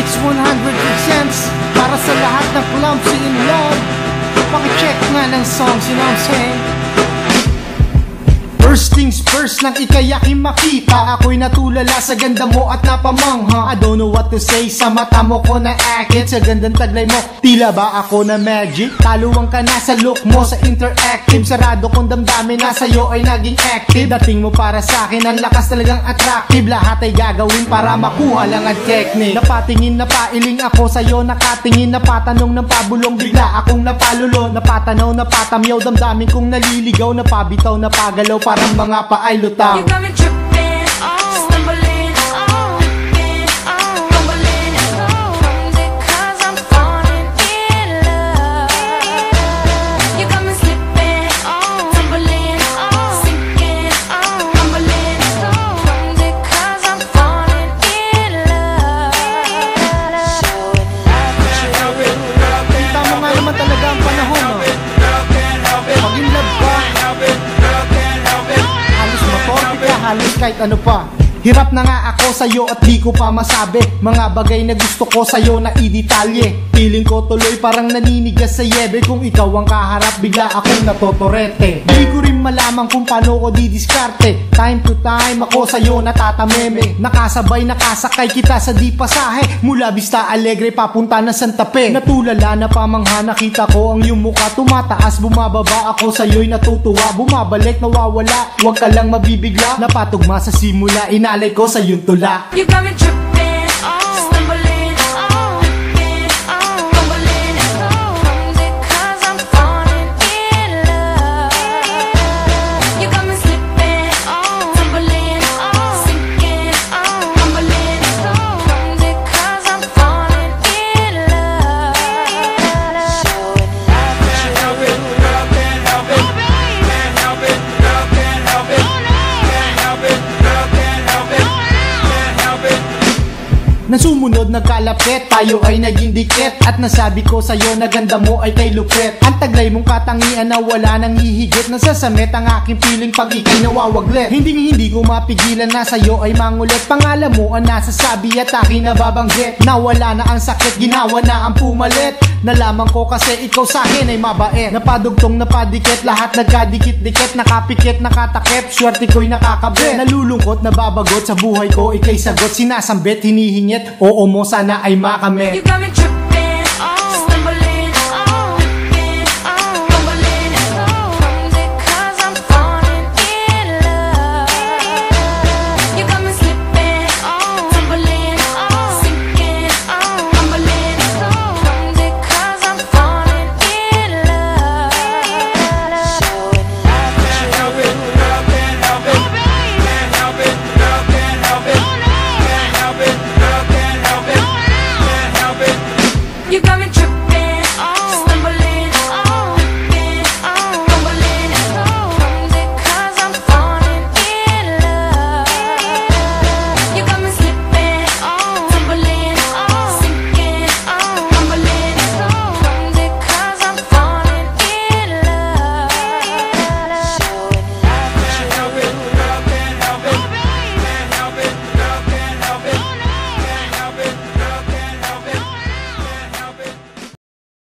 100% para sa lahat ng clumsy in love. Pakicheck nga ng songs, you know what I'm saying? First things first, nang ika'y aking makita, ako'y natulala sa ganda mo at napamangha. I don't know what to say, sa mata mo ko na akit, sa gandang taglay mo, tila ba ako na magic? Taluwang ka na sa look mo, sa interactive, sarado kong damdamin na sa'yo ay naging active. Dating mo para sa akin, ang lakas talagang attractive, lahat ay gagawin para makuha lang ang technique. Napatingin, napailing ako sa'yo, nakatingin, napatanong ng pabulong, bigla akong napalulo, napatanaw, napatamyaw, damdamin kong naliligaw, napabitaw, napagalaw, parang mga paay lutaw. You got me tripping, stumbling, flipping, fumbling, because I'm falling in love. You got me slipping, tumbling, sinking, fumbling, because I'm falling in love. Showing love with you. Tama nga naman talaga ang panahon, no? Pag in love ka, halos kahit ano pa. Hirap na nga ako sa'yo at di ko pa masabi mga bagay na gusto ko sa'yo na i-detalye. Feeling ko tuloy parang naninigas sa yebe, kung ikaw ang kaharap bigla akong natotorete. Di ko rin malaman kung paano ko didiskarte. Time to time ako sa'yo natatameme, nakasabay nakasakay kita sa di pasahe, mula Vista Alegre papunta na Santa Fe. Natulala na pamangha, nakita ko ang iyong mukha, tumataas bumababa ako sa'yo'y natutuwa, bumabalik nawawala, huwag ka lang mabibigla, napatugma sa simula, inalay ko sa iyong tula. You got me tripping, stumbling, flipping, fumbling, because I'm falling in love. You got me slipping, tumbling, sinking, fumbling, because I'm falling in love. Showing love with you. Nasumunod nagkalapit, tayo ay naging dikit, at nasabi ko sa'yo na ganda mo ay kay lupit. Ang taglay mong katangian na wala nang hihigit, nasasamit ang aking piling pag ika'y nawawaglit. Hindi ko mapigilan na sa'yo ay mangulit, pangalan mo ang nasasabi at aking nababanggit. Nawala na ang sakit, ginawa na ang pumalit, nalaman ko kasi ikaw sa'kin ay mabait. Napadugtong napadikit, lahat nagkadikit-dikit, nakapikit, nakatakip, swerte ko'y nakakabit. Nalulungkot, nababagot sa buhay ko, ika'y sagot, sinasambit, hinihingit, oo mo sana ay makamit. You got me